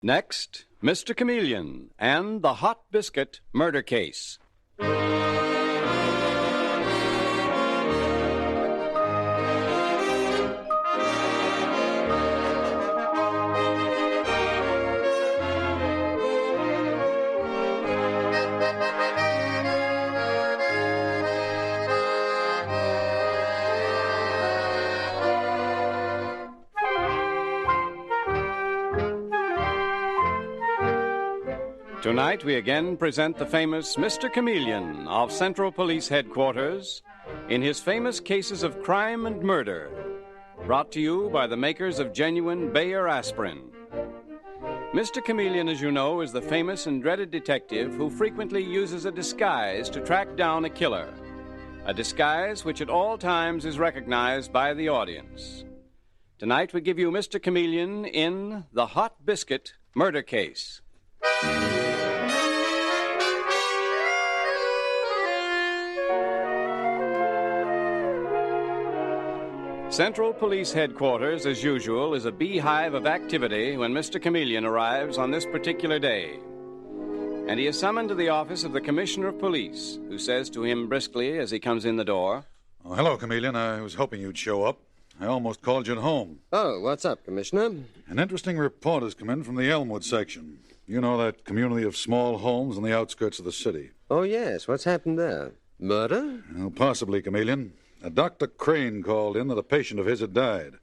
Next, Mr. Chameleon and the Hot Biscuit murder case. Tonight, we again present the famous Mr. Chameleon of Central Police Headquarters in his famous cases of crime and murder, brought to you by the makers of genuine Bayer aspirin. Mr. Chameleon, as you know, is the famous and dreaded detective who frequently uses a disguise to track down a killer, a disguise which at all times is recognized by the audience. Tonight, we give you Mr. Chameleon in the Hot Biscuit murder case. Central Police Headquarters, as usual, is a beehive of activity when Mr. Chameleon arrives on this particular day. And he is summoned to the office of the Commissioner of Police, who says to him briskly as he comes in the door, Oh, hello, Chameleon. I was hoping you'd show up. I almost called you at home. Oh, what's up, Commissioner? An interesting report has come in from the Elmwood section. You know, that community of small homes on the outskirts of the city. Oh, yes. What's happened there? Murder? Well, possibly, Chameleon. Dr. Crane called in that a patient of his had died.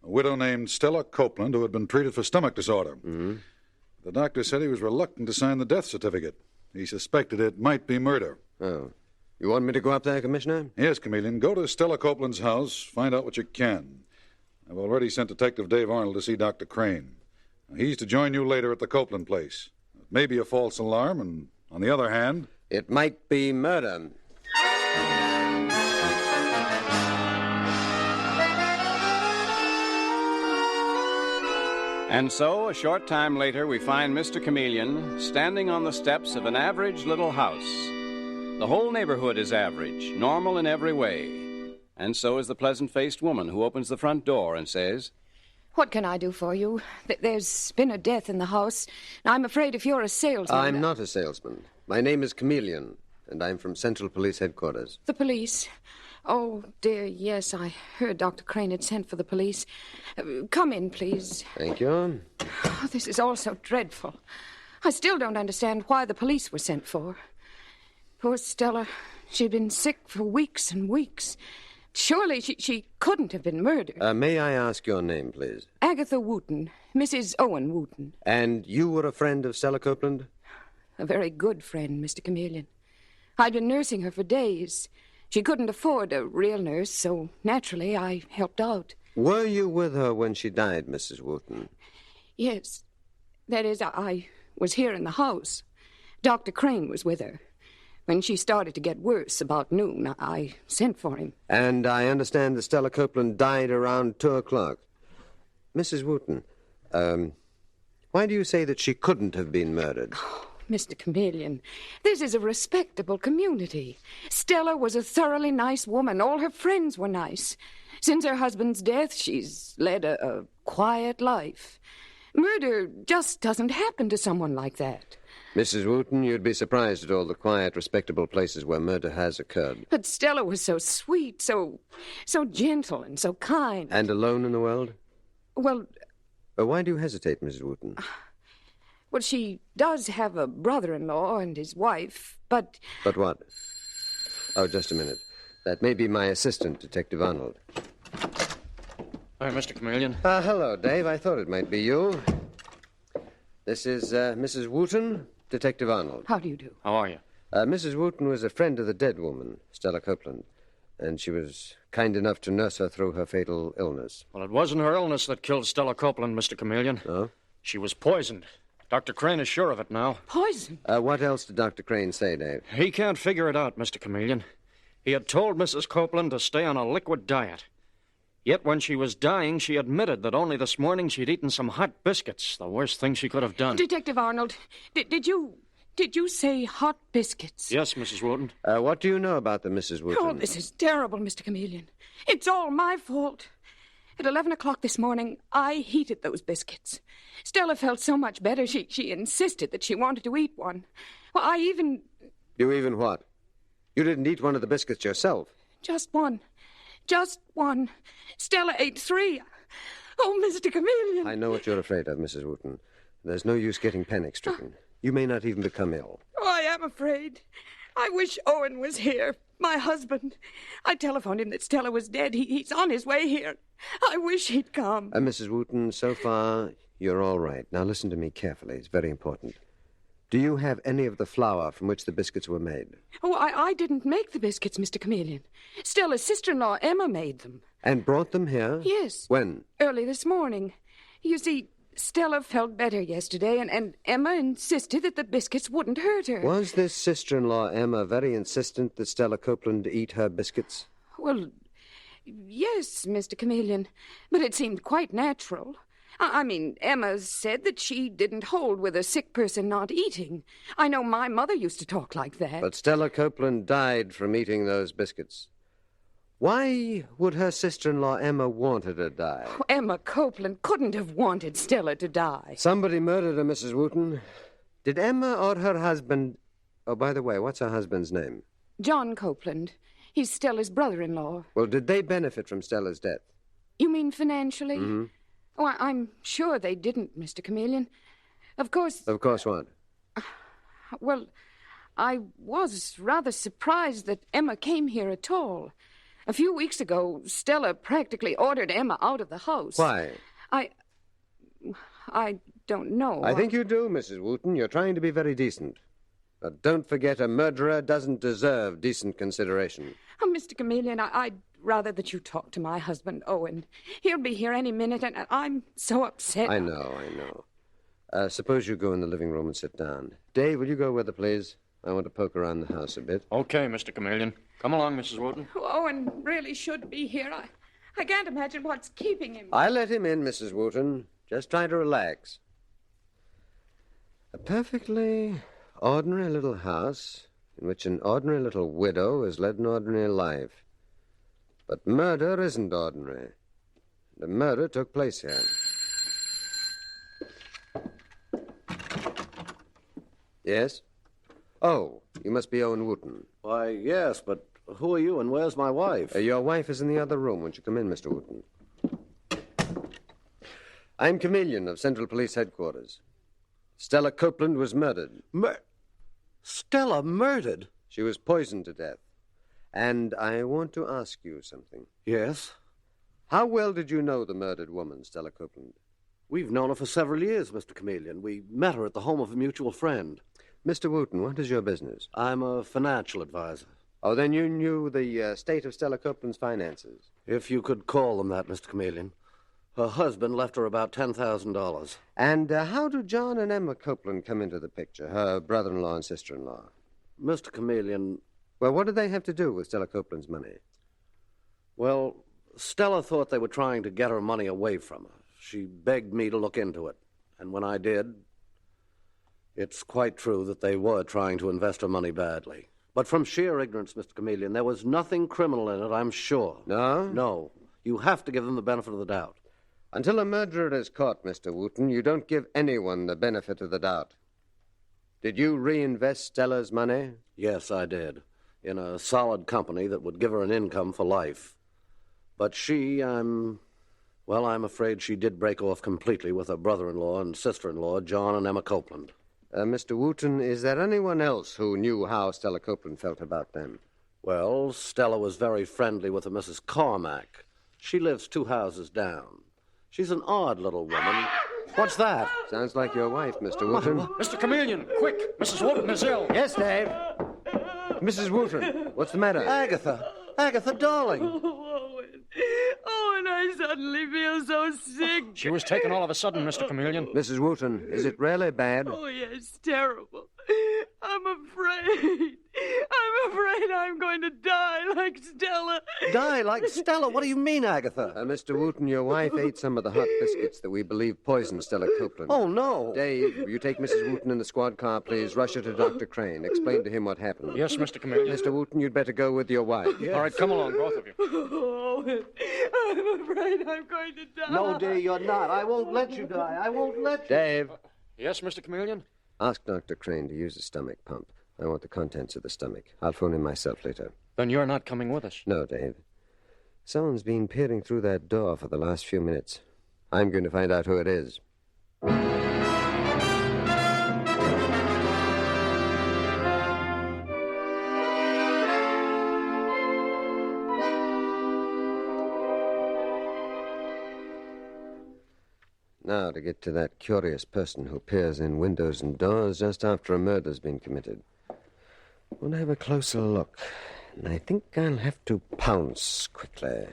A widow named Stella Copeland, who had been treated for stomach disorder. Mm-hmm. The doctor said he was reluctant to sign the death certificate. He suspected it might be murder. Oh. You want me to go up there, Commissioner? Yes, Chameleon. Go to Stella Copeland's house. Find out what you can. I've already sent Detective Dave Arnold to see Dr. Crane. He's to join you later at the Copeland place. It may be a false alarm, and on the other hand... It might be murder. And so, a short time later, we find Mr. Chameleon standing on the steps of an average little house. The whole neighborhood is average, normal in every way. And so is the pleasant-faced woman who opens the front door and says, What can I do for you? There's been a death in the house. I'm afraid if you're a salesman... I'm not a salesman. My name is Chameleon, and I'm from Central Police Headquarters. The police? Oh, dear, yes, I heard Dr. Crane had sent for the police. Come in, please. Thank you. Oh, this is all so dreadful. I still don't understand why the police were sent for. Poor Stella. She'd been sick for weeks and weeks. Surely she couldn't have been murdered. May I ask your name, please? Agatha Wooten. Mrs. Owen Wooten. And you were a friend of Stella Copeland? A very good friend, Mr. Chameleon. I'd been nursing her for days. She couldn't afford a real nurse, so naturally I helped out. Were you with her when she died, Mrs. Wooten? Yes. That is, I was here in the house. Dr. Crane was with her. When she started to get worse about noon, I sent for him. And I understand that Stella Copeland died around 2 o'clock. Mrs. Wooten, why do you say that she couldn't have been murdered? Oh, Mr. Chameleon, this is a respectable community. Stella was a thoroughly nice woman. All her friends were nice. Since her husband's death, she's led a quiet life. Murder just doesn't happen to someone like that. Mrs. Wooten, you'd be surprised at all the quiet, respectable places where murder has occurred. But Stella was so sweet, so gentle and so kind. And alone in the world? Well... why do you hesitate, Mrs. Wooten? Well, she does have a brother-in-law and his wife, but... But what? Oh, just a minute. That may be my assistant, Detective Arnold. Hi, Mr. Chameleon. Hello, Dave. I thought it might be you. This is Mrs. Wooten, Detective Arnold. How do you do? How are you? Mrs. Wooten was a friend of the dead woman, Stella Copeland, and she was kind enough to nurse her through her fatal illness. Well, it wasn't her illness that killed Stella Copeland, Mr. Chameleon. Oh? She was poisoned. Dr. Crane is sure of it now. Poison? What else did Dr. Crane say, Dave? He can't figure it out, Mr. Chameleon. He had told Mrs. Copeland to stay on a liquid diet. Yet when she was dying, she admitted that only this morning she'd eaten some hot biscuits, the worst thing she could have done. Detective Arnold, did you say hot biscuits? Yes, Mrs. Wooten. What do you know about the Mrs. Wooten? Oh, this is terrible, Mr. Chameleon. It's all my fault. At 11 o'clock this morning, I heated those biscuits. Stella felt so much better, she insisted that she wanted to eat one. Well, I even... You even what? You didn't eat one of the biscuits yourself. Just one. Just one. Stella ate 3. Oh, Mr. Chameleon. I know what you're afraid of, Mrs. Wooten. There's no use getting panic-stricken. You may not even become ill. Oh, I am afraid. I wish Owen was here, my husband. I telephoned him that Stella was dead. He's on his way here. I wish he'd come. Mrs. Wooten, so far, you're all right. Now listen to me carefully. It's very important. Do you have any of the flour from which the biscuits were made? Oh, I didn't make the biscuits, Mr. Chameleon. Stella's sister-in-law, Emma, made them. And brought them here? Yes. When? Early this morning. You see, Stella felt better yesterday, and Emma insisted that the biscuits wouldn't hurt her. Was this sister-in-law, Emma, very insistent that Stella Copeland eat her biscuits? Well, yes, Mr. Chameleon, but it seemed quite natural. I mean, Emma said that she didn't hold with a sick person not eating. I know my mother used to talk like that. But Stella Copeland died from eating those biscuits. Why would her sister-in-law Emma want her to die? Oh, Emma Copeland couldn't have wanted Stella to die. Somebody murdered her, Mrs. Wooten. Did Emma or her husband... Oh, by the way, what's her husband's name? John Copeland. He's Stella's brother-in-law. Well, did they benefit from Stella's death? You mean financially? Mm-hmm. Oh, I'm sure they didn't, Mr. Chameleon. Of course... Of course what? Well, I was rather surprised that Emma came here at all. A few weeks ago, Stella practically ordered Emma out of the house. Why? I don't know. I think you do, Mrs. Wooten. You're trying to be very decent. But don't forget, a murderer doesn't deserve decent consideration. Oh, Mr. Chameleon, I'd rather that you talk to my husband, Owen. He'll be here any minute, and I'm so upset. I know. Suppose you go in the living room and sit down. Dave, will you go with her, please? I want to poke around the house a bit. Okay, Mr. Chameleon. Come along, Mrs. Wooten. Owen really should be here. I can't imagine what's keeping him. I'll let him in, Mrs. Wooten. Just try to relax. A perfectly ordinary little house in which an ordinary little widow has led an ordinary life. But murder isn't ordinary. The murder took place here. Yes? Oh, you must be Owen Wooten. Why, yes, but who are you and where's my wife? Your wife is in the other room. Won't you come in, Mr. Wooten? I'm Chameleon of Central Police Headquarters. Stella Copeland was murdered. Stella murdered? She was poisoned to death. And I want to ask you something. Yes? How well did you know the murdered woman, Stella Copeland? We've known her for several years, Mr. Chameleon. We met her at the home of a mutual friend. Mr. Wooten, what is your business? I'm a financial advisor. Oh, then you knew the state of Stella Copeland's finances. If you could call them that, Mr. Chameleon. Her husband left her about $10,000. And how do John and Emma Copeland come into the picture, her brother-in-law and sister-in-law? Mr. Chameleon... Well, what did they have to do with Stella Copeland's money? Well, Stella thought they were trying to get her money away from her. She begged me to look into it. And when I did, it's quite true that they were trying to invest her money badly. But from sheer ignorance, Mr. Chameleon, there was nothing criminal in it, I'm sure. No? No. You have to give them the benefit of the doubt. Until a murderer is caught, Mr. Wooten, you don't give anyone the benefit of the doubt. Did you reinvest Stella's money? Yes, I did. In a solid company that would give her an income for life. But I'm afraid she did break off completely with her brother-in-law and sister-in-law, John and Emma Copeland. Mr. Wooten, is there anyone else who knew how Stella Copeland felt about them? Well, Stella was very friendly with a Mrs. Carmack. She lives 2 houses down. She's an odd little woman. What's that? Sounds like your wife, Mr. Wooten. Mr. Chameleon, quick! Mrs. Wooten is ill. Yes, Dave. Mrs. Wooten, what's the matter? Agatha, darling. Owen, I suddenly feel so sick. She was taken all of a sudden, Mr. Chameleon. Mrs. Wooten, is it really bad? Oh, yes, terrible. I'm afraid. I'm afraid I'm going to die like Stella. Die like Stella? What do you mean, Agatha? Mr. Wooten, your wife ate some of the hot biscuits that we believe poisoned Stella Copeland. Oh, no. Dave, will you take Mrs. Wooten in the squad car, please? Rush her to Dr. Crane. Explain to him what happened. Yes, Mr. Chameleon. Mr. Wooten, you'd better go with your wife. All right, come along, both of you. Oh, I'm afraid I'm going to die. No, dear, you're not. I won't let you die. I won't let you. Dave, Yes, Mr. Chameleon? ask Dr. Crane to use the stomach pump. I want the contents of the stomach. I'll phone him myself later. Then you're not coming with us. No, Dave. Someone's been peering through that door for the last few minutes. I'm going to find out who it is. Now, to get to that curious person who peers in windows and doors just after a murder's been committed. I want to have a closer look. And I think I'll have to pounce quickly.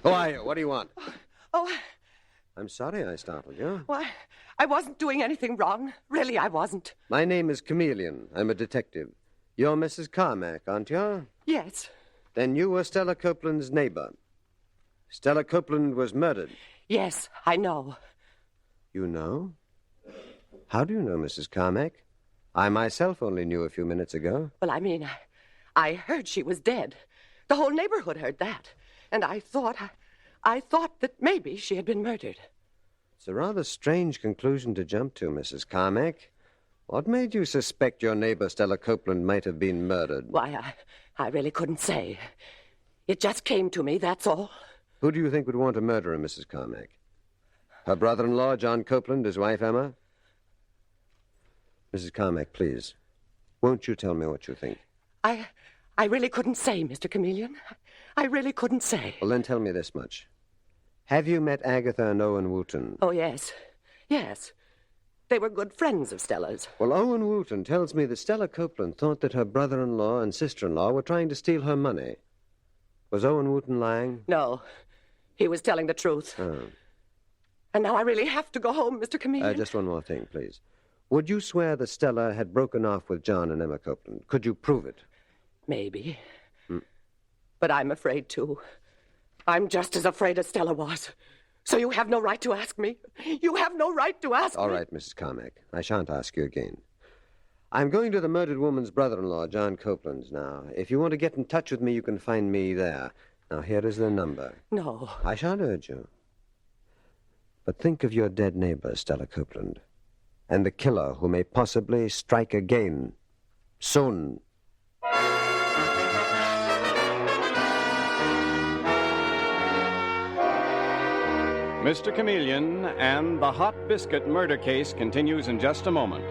Who are you? What do you want? Oh, I'm sorry I startled you. why, I wasn't doing anything wrong. Really, I wasn't. My name is Chameleon. I'm a detective. You're Mrs. Carmack, aren't you? Yes. Then you were Stella Copeland's neighbor. Stella Copeland was murdered. Yes, I know. You know? How do you know, Mrs. Carmack? I myself only knew a few minutes ago. Well, I mean, I heard she was dead. The whole neighborhood heard that. And I thought that maybe she had been murdered. It's a rather strange conclusion to jump to, Mrs. Carmack. What made you suspect your neighbor Stella Copeland might have been murdered? Why, I really couldn't say. It just came to me, that's all. Who do you think would want to murder her, Mrs. Carmack? Her brother-in-law, John Copeland, his wife, Emma? Mrs. Carmack, please, won't you tell me what you think? I really couldn't say, Mr. Chameleon. I really couldn't say. Well, then tell me this much. Have you met Agatha and Owen Wooten? Oh, yes. Yes. They were good friends of Stella's. Well, Owen Wooten tells me that Stella Copeland thought that her brother-in-law and sister-in-law were trying to steal her money. Was Owen Wooten lying? No. He was telling the truth. Oh. And now I really have to go home, Mr. Chameleon. Just one more thing, please. Would you swear that Stella had broken off with John and Emma Copeland? Could you prove it? Maybe. But I'm afraid, too. I'm just as afraid as Stella was. So you have no right to ask me. You have no right to ask me. All right, Mrs. Carmack. I shan't ask you again. I'm going to the murdered woman's brother-in-law, John Copeland's, now. If you want to get in touch with me, you can find me there. Now, here is the number. No. I shan't urge you. But think of your dead neighbor, Stella Copeland, and the killer who may possibly strike again. Soon. Mr. Chameleon and the Hot Biscuit murder case continues in just a moment.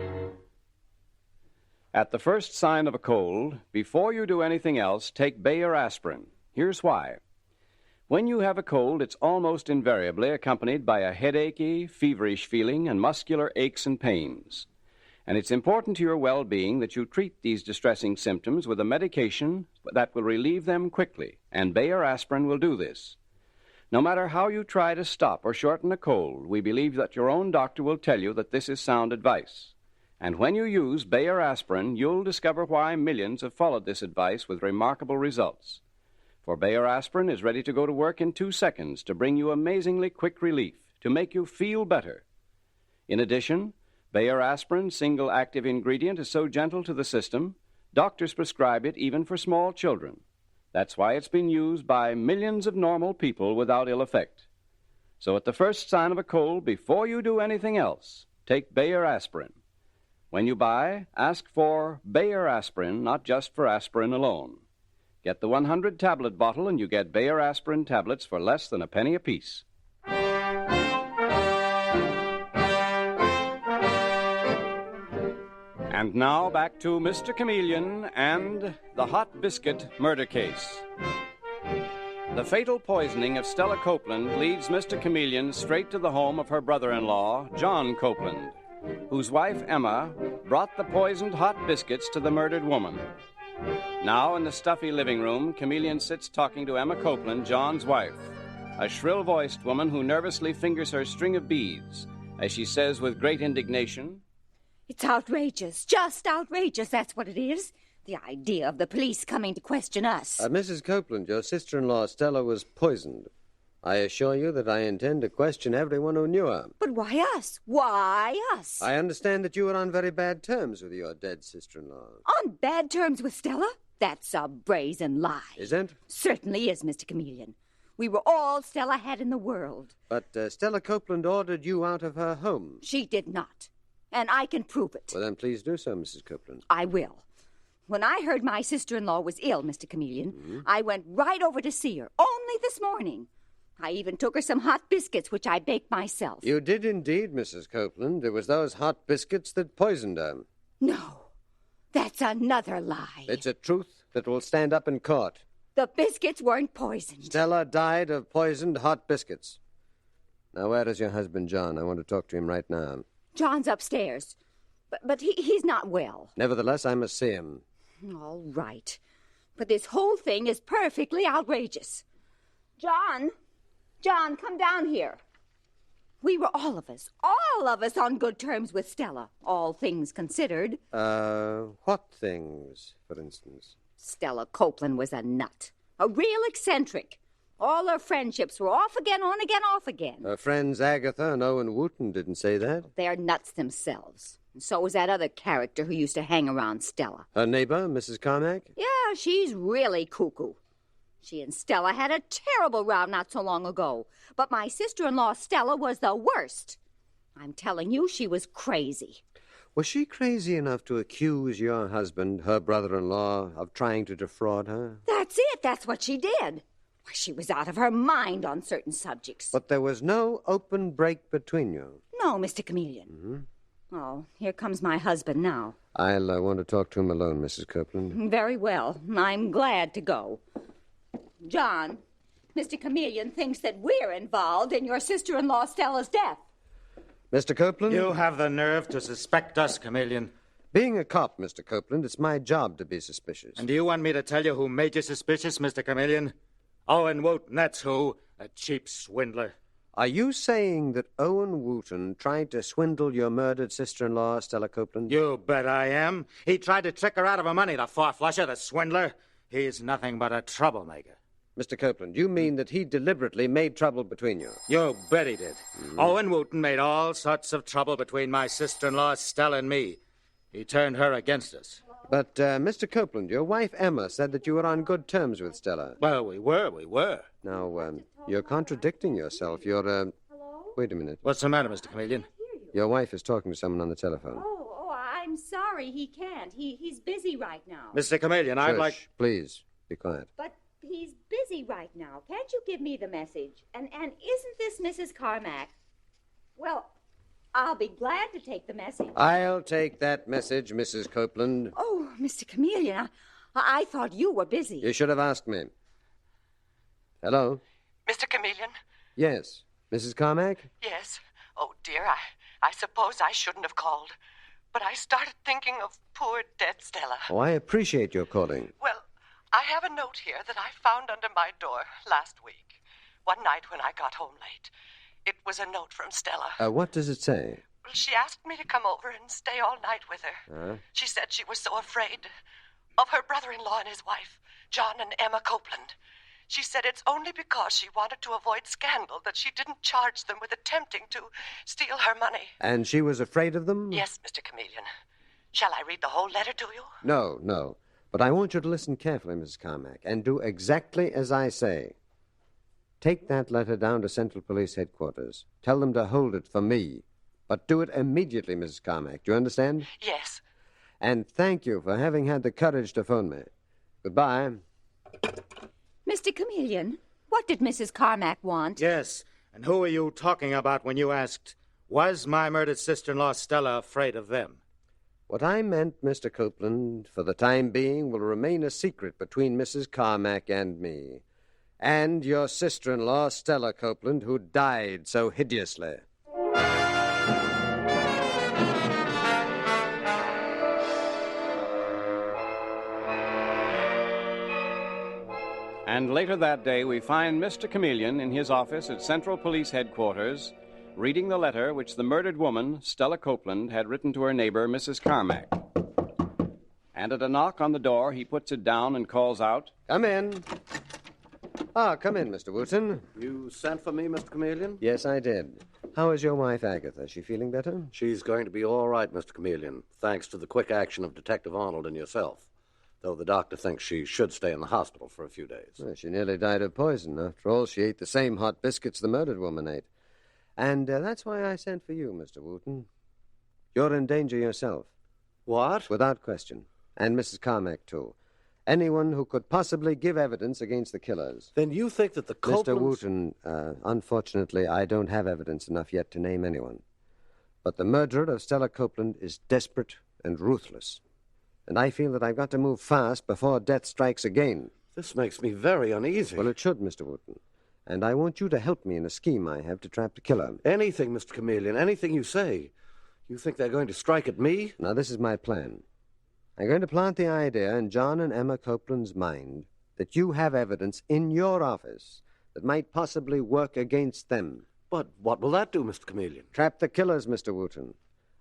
At the first sign of a cold, before you do anything else, take Bayer aspirin. Here's why. When you have a cold, it's almost invariably accompanied by a headachy, feverish feeling and muscular aches and pains. And it's important to your well-being that you treat these distressing symptoms with a medication that will relieve them quickly, and Bayer aspirin will do this. No matter how you try to stop or shorten a cold, we believe that your own doctor will tell you that this is sound advice. And when you use Bayer aspirin, you'll discover why millions have followed this advice with remarkable results. For Bayer aspirin is ready to go to work in 2 seconds to bring you amazingly quick relief, to make you feel better. In addition, Bayer aspirin's single active ingredient is so gentle to the system, doctors prescribe it even for small children. That's why it's been used by millions of normal people without ill effect. So at the first sign of a cold, before you do anything else, take Bayer aspirin. When you buy, ask for Bayer aspirin, not just for aspirin alone. Get the 100-tablet bottle and you get Bayer aspirin tablets for less than a penny apiece. And now back to Mr. Chameleon and the Hot Biscuit murder case. The fatal poisoning of Stella Copeland leads Mr. Chameleon straight to the home of her brother-in-law, John Copeland, whose wife, Emma, brought the poisoned hot biscuits to the murdered woman. Now, in the stuffy living room, Chameleon sits talking to Emma Copeland, John's wife, a shrill-voiced woman who nervously fingers her string of beads as she says with great indignation, It's outrageous. Just outrageous, that's what it is. The idea of the police coming to question us. Mrs. Copeland, your sister-in-law, Stella, was poisoned. I assure you that I intend to question everyone who knew her. But why us? Why us? I understand that you were on very bad terms with your dead sister-in-law. On bad terms with Stella? That's a brazen lie. Is it? Certainly is, Mr. Chameleon. We were all Stella had in the world. But Stella Copeland ordered you out of her home. She did not. And I can prove it. Well, then please do so, Mrs. Copeland. I will. When I heard my sister-in-law was ill, Mr. Chameleon, I went right over to see her, only this morning. I even took her some hot biscuits, which I baked myself. You did indeed, Mrs. Copeland. It was those hot biscuits that poisoned her. No, that's another lie. It's a truth that will stand up in court. The biscuits weren't poisoned. Stella died of poisoned hot biscuits. Now, where is your husband, John? I want to talk to him right now. John's upstairs, but he's not well. Nevertheless, I must see him. All right. But this whole thing is perfectly outrageous. John, come down here. We were all of us on good terms with Stella, all things considered. What things, for instance? Stella Copeland was a nut, a real eccentric. All her friendships were off again, on again, off again. Her friends Agatha and Owen Wooten didn't say that. They're nuts themselves. And so was that other character who used to hang around Stella. Her neighbor, Mrs. Carmack? Yeah, she's really cuckoo. She and Stella had a terrible row not so long ago. But my sister-in-law, Stella, was the worst. I'm telling you, she was crazy. Was she crazy enough to accuse your husband, her brother-in-law, of trying to defraud her? That's it. That's what she did. Why, she was out of her mind on certain subjects. But there was no open break between you. No, Mr. Chameleon. Mm-hmm. Oh, here comes my husband now. I'll want to talk to him alone, Mrs. Copeland. Very well. I'm glad to go. John, Mr. Chameleon thinks that we're involved in your sister-in-law Stella's death. Mr. Copeland? You have the nerve to suspect us, Chameleon. Being a cop, Mr. Copeland, it's my job to be suspicious. And do you want me to tell you who made you suspicious, Mr. Chameleon? Owen Wooten, that's who. A cheap swindler. Are you saying that Owen Wooten tried to swindle your murdered sister-in-law, Stella Copeland? You bet I am. He tried to trick her out of her money, the four-flusher, the swindler. He's nothing but a troublemaker. Mr. Copeland, you mean that he deliberately made trouble between you? You bet he did. Owen Wooten made all sorts of trouble between my sister-in-law, Stella, and me. He turned her against us. But, Mr. Copeland, your wife, Emma, said that you were on good terms with Stella. Well, we were. Now, you're contradicting yourself. You're, Wait a minute. What's the matter, Mr. Chameleon? Your wife is talking to someone on the telephone. Oh, I'm sorry. He can't. He's busy right now. Mr. Chameleon, I'd Shush, like... please, be quiet. But he's busy right now. Can't you give me the message? And isn't this Mrs. Carmack? Well, I'll be glad to take the message. I'll take that message, Mrs. Copeland. Oh, Mr. Chameleon, I thought you were busy. You should have asked me. Hello? Mr. Chameleon? Yes. Mrs. Carmack? Yes. Oh, dear, I suppose I shouldn't have called. But I started thinking of poor dead Stella. Oh, I appreciate your calling. Well, I have a note here that I found under my door last week. One night when I got home late. It was a note from Stella. What does it say? Well, she asked me to come over and stay all night with her. She said she was so afraid of her brother-in-law and his wife, John and Emma Copeland. She said it's only because she wanted to avoid scandal that she didn't charge them with attempting to steal her money. And she was afraid of them? Yes, Mr. Chameleon. Shall I read the whole letter to you? No. But I want you to listen carefully, Mrs. Carmack, and do exactly as I say. Take that letter down to Central Police Headquarters. Tell them to hold it for me. But do it immediately, Mrs. Carmack. Do you understand? Yes. And thank you for having had the courage to phone me. Goodbye. Mr. Chameleon, what did Mrs. Carmack want? Yes, and who were you talking about when you asked, was my murdered sister-in-law Stella afraid of them? What I meant, Mr. Copeland, for the time being will remain a secret between Mrs. Carmack and me. And your sister-in-law, Stella Copeland, who died so hideously. And later that day, we find Mr. Chameleon in his office at Central Police Headquarters, reading the letter which the murdered woman, Stella Copeland, had written to her neighbor, Mrs. Carmack. And at a knock on the door, he puts it down and calls out, Come in. Ah, come in, Mr. Wooten. You sent for me, Mr. Chameleon? Yes, I did. How is your wife, Agatha? Is she feeling better? She's going to be all right, Mr. Chameleon, thanks to the quick action of Detective Arnold and yourself, though the doctor thinks she should stay in the hospital for a few days. Well, she nearly died of poison. After all, she ate the same hot biscuits the murdered woman ate. And that's why I sent for you, Mr. Wooten. You're in danger yourself. What? Without question. And Mrs. Carmack, too. Anyone who could possibly give evidence against the killers. Then you think that the Copelands... Mr. Wooten, unfortunately, I don't have evidence enough yet to name anyone. But the murderer of Stella Copeland is desperate and ruthless. And I feel that I've got to move fast before death strikes again. This makes me very uneasy. Well, it should, Mr. Wooten. And I want you to help me in a scheme I have to trap the killer. Anything, Mr. Chameleon, anything you say. You think they're going to strike at me? Now, this is my plan. I'm going to plant the idea in John and Emma Copeland's mind that you have evidence in your office that might possibly work against them. But what will that do, Mr. Chameleon? Trap the killers, Mr. Wooten.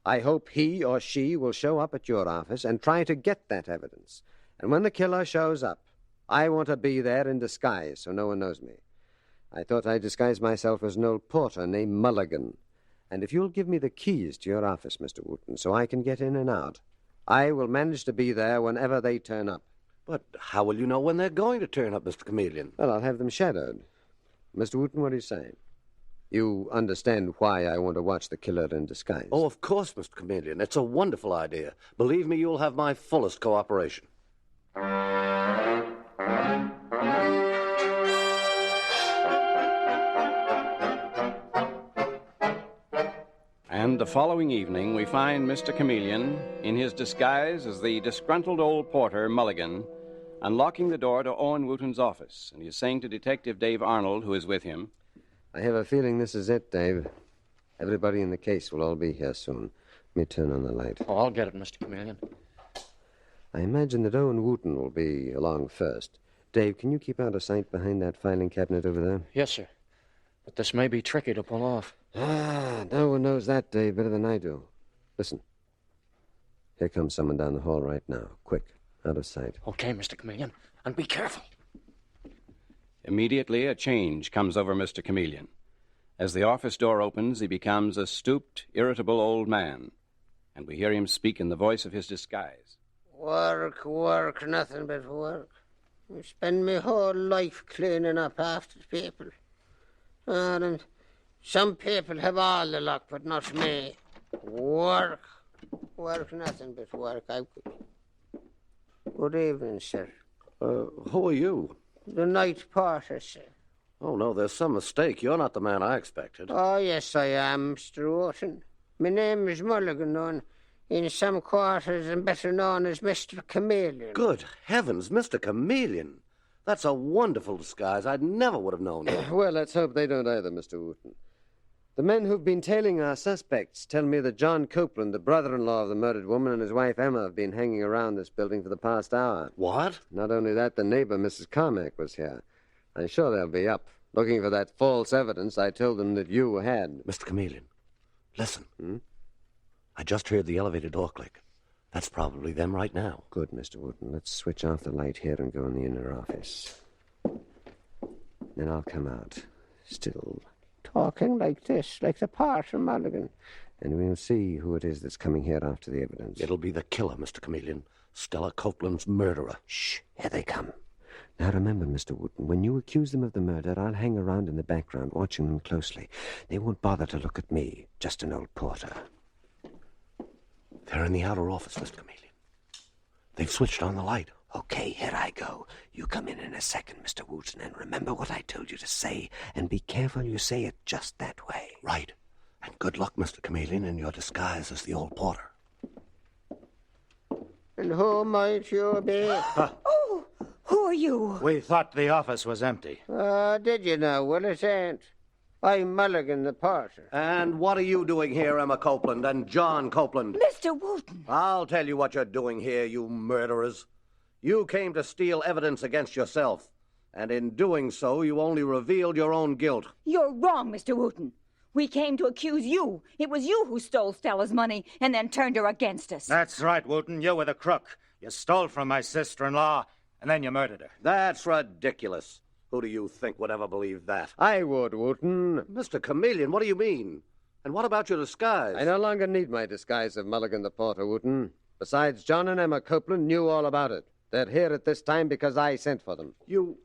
I hope he or she will show up at your office and try to get that evidence. And when the killer shows up, I want to be there in disguise so no one knows me. I thought I'd disguise myself as an old porter named Mulligan. And if you'll give me the keys to your office, Mr. Wooten, so I can get in and out, I will manage to be there whenever they turn up. But how will you know when they're going to turn up, Mr. Chameleon? Well, I'll have them shadowed. Mr. Wooten, what do you say? You understand why I want to watch the killer in disguise? Oh, of course, Mr. Chameleon. It's a wonderful idea. Believe me, you'll have my fullest cooperation. And the following evening, we find Mr. Chameleon, in his disguise as the disgruntled old porter, Mulligan, unlocking the door to Owen Wooten's office. And he's saying to Detective Dave Arnold, who is with him, I have a feeling this is it, Dave. Everybody in the case will all be here soon. Let me turn on the light. Oh, I'll get it, Mr. Chameleon. I imagine that Owen Wooten will be along first. Dave, can you keep out of sight behind that filing cabinet over there? Yes, sir. But this may be tricky to pull off. No one knows that, Dave, better than I do. Listen. Here comes someone down the hall right now. Quick, out of sight. Okay, Mr. Chameleon. And be careful. Immediately, a change comes over Mr. Chameleon. As the office door opens, he becomes a stooped, irritable old man. And we hear him speak in the voice of his disguise. Work, work, nothing but work. I spend my whole life cleaning up after people. And some people have all the luck, but not me. Work, work, nothing but work. Good evening, sir. Who are you? The night porter, sir. Oh, no, there's some mistake. You're not the man I expected. Oh, yes, I am, Mr. Wharton. My name is Mulligan, known in some quarters and better known as Mr. Chameleon. Good heavens, Mr. Chameleon. That's a wonderful disguise. I never would have known it. Well, let's hope they don't either, Mr. Wooten. The men who've been tailing our suspects tell me that John Copeland, the brother-in-law of the murdered woman, and his wife Emma have been hanging around this building for the past hour. What? Not only that, the neighbor, Mrs. Carmack, was here. I'm sure they'll be up, looking for that false evidence I told them that you had. Mr. Chameleon, listen. I just heard the elevator door click. That's probably them right now. Good, Mr. Wooten. Let's switch off the light here and go in the inner office. Then I'll come out, still Talking like this, like the porter, Mulligan. and we'll see who it is that's coming here after the evidence. It'll be the killer, Mr. Chameleon. Stella Copeland's murderer. Shh, here they come. Now remember, Mr. Wooten, when you accuse them of the murder, I'll hang around in the background, watching them closely. They won't bother to look at me, just an old porter. They're in the outer office, Mr. Chameleon. They've switched on the light. Okay, here I go. You come in a second, Mr. Wooten, and remember what I told you to say, and be careful you say it just that way. Right. And good luck, Mr. Chameleon, in your disguise as the old porter. And who might you be? Oh, who are you? We thought the office was empty. Did you know? Well, it ain't. I'm Mulligan, the porter. And what are you doing here, Emma Copeland and John Copeland? Mr. Wooten. I'll tell you what you're doing here, you murderers. You came to steal evidence against yourself, and in doing so, you only revealed your own guilt. You're wrong, Mr. Wooten. We came to accuse you. It was you who stole Stella's money and then turned her against us. That's right, Wooten. You were the crook. You stole from my sister-in-law, and then you murdered her. That's ridiculous. Who do you think would ever believe that? I would, Wooten. Mr. Chameleon, what do you mean? And what about your disguise? I no longer need my disguise of Mulligan the Porter, Wooten. Besides, John and Emma Copeland knew all about it. They're here at this time because I sent for them. You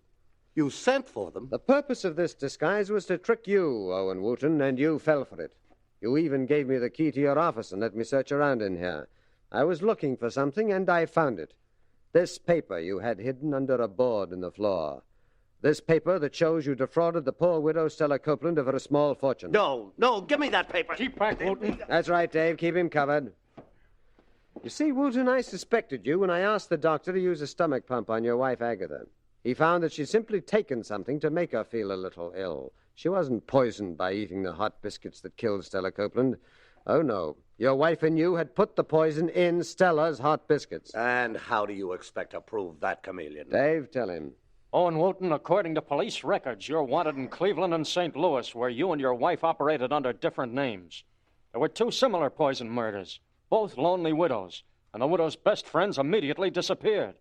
sent for them? The purpose of this disguise was to trick you, Owen Wooten, and you fell for it. You even gave me the key to your office and let me search around in here. I was looking for something, and I found it. This paper you had hidden under a board in the floor. This paper that shows you defrauded the poor widow Stella Copeland of her small fortune. No, give me that paper. Keep back, Wooten. That's right, Dave. Keep him covered. You see, Wooten, I suspected you when I asked the doctor to use a stomach pump on your wife, Agatha. He found that she'd simply taken something to make her feel a little ill. She wasn't poisoned by eating the hot biscuits that killed Stella Copeland. Oh, no. Your wife and you had put the poison in Stella's hot biscuits. And how do you expect to prove that, Chameleon? Dave, tell him. Owen Wooten, according to police records, you're wanted in Cleveland and St. Louis, where you and your wife operated under different names. There were 2 similar poison murders, both lonely widows, and the widow's best friends immediately disappeared.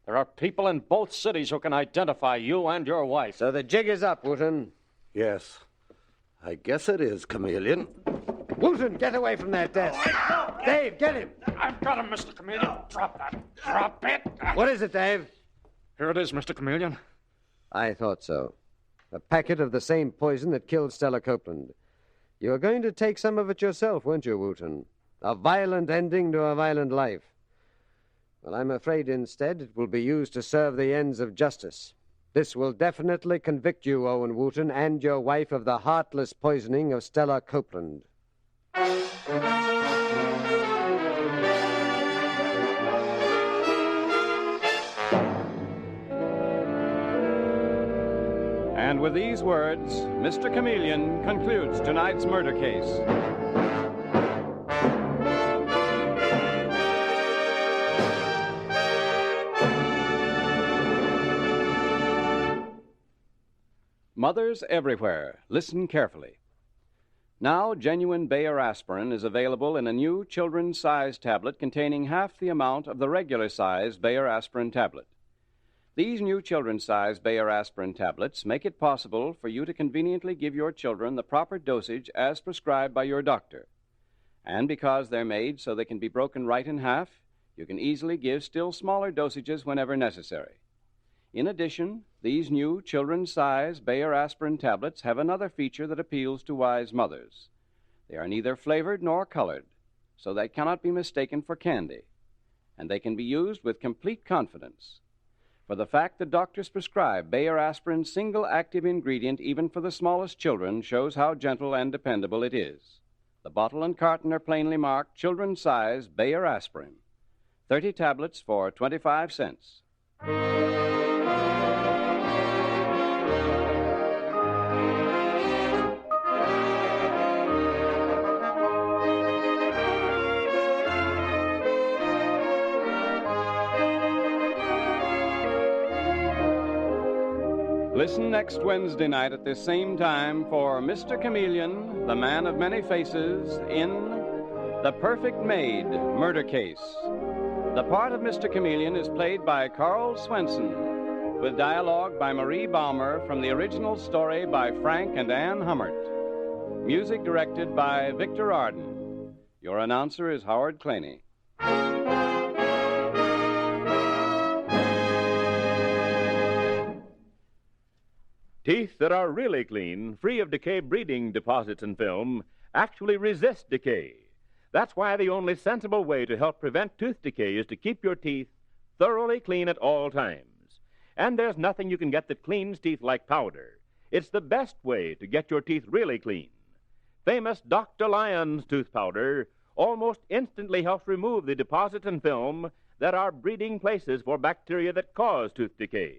There are people in both cities who can identify you and your wife. So the jig is up, Wooten. Yes. I guess it is, Chameleon. Wooten, get away from that desk. Dave, get him. I've got him, Mr. Chameleon. Drop that. Drop it. What is it, Dave? Here it is, Mr. Chameleon. I thought so. A packet of the same poison that killed Stella Copeland. You were going to take some of it yourself, weren't you, Wooten? A violent ending to a violent life. Well, I'm afraid instead it will be used to serve the ends of justice. This will definitely convict you, Owen Wooten, and your wife of the heartless poisoning of Stella Copeland. And with these words, Mr. Chameleon concludes tonight's murder case. Mothers everywhere, listen carefully. Now, genuine Bayer aspirin is available in a new children's size tablet containing half the amount of the regular size Bayer aspirin tablet. These new children's size Bayer aspirin tablets make it possible for you to conveniently give your children the proper dosage as prescribed by your doctor. And because they're made so they can be broken right in half, you can easily give still smaller dosages whenever necessary. In addition, these new children's size Bayer aspirin tablets have another feature that appeals to wise mothers. They are neither flavored nor colored, so they cannot be mistaken for candy, and they can be used with complete confidence. For the fact that doctors prescribe Bayer aspirin's single active ingredient even for the smallest children shows how gentle and dependable it is. The bottle and carton are plainly marked children's size Bayer aspirin. 30 tablets for 25 cents. Listen next Wednesday night at this same time for Mr. Chameleon, the man of many faces, in The Perfect Maid Murder Case. The part of Mr. Chameleon is played by Carl Swenson, with dialogue by Marie Baumer from the original story by Frank and Ann Hummert. Music directed by Victor Arden. Your announcer is Howard Claney. Teeth that are really clean, free of decay breeding deposits and film, actually resist decay. That's why the only sensible way to help prevent tooth decay is to keep your teeth thoroughly clean at all times. And there's nothing you can get that cleans teeth like powder. It's the best way to get your teeth really clean. Famous Dr. Lyon's tooth powder almost instantly helps remove the deposits and film that are breeding places for bacteria that cause tooth decay.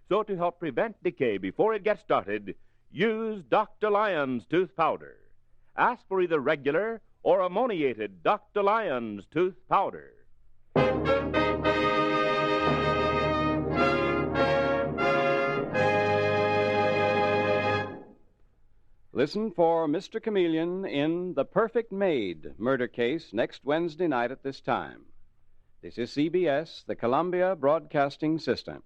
So to help prevent decay before it gets started, use Dr. Lyon's tooth powder. Ask for either regular or ammoniated Dr. Lyon's tooth powder. Listen for Mr. Chameleon in The Perfect Maid murder case next Wednesday night at this time. This is CBS, the Columbia Broadcasting System.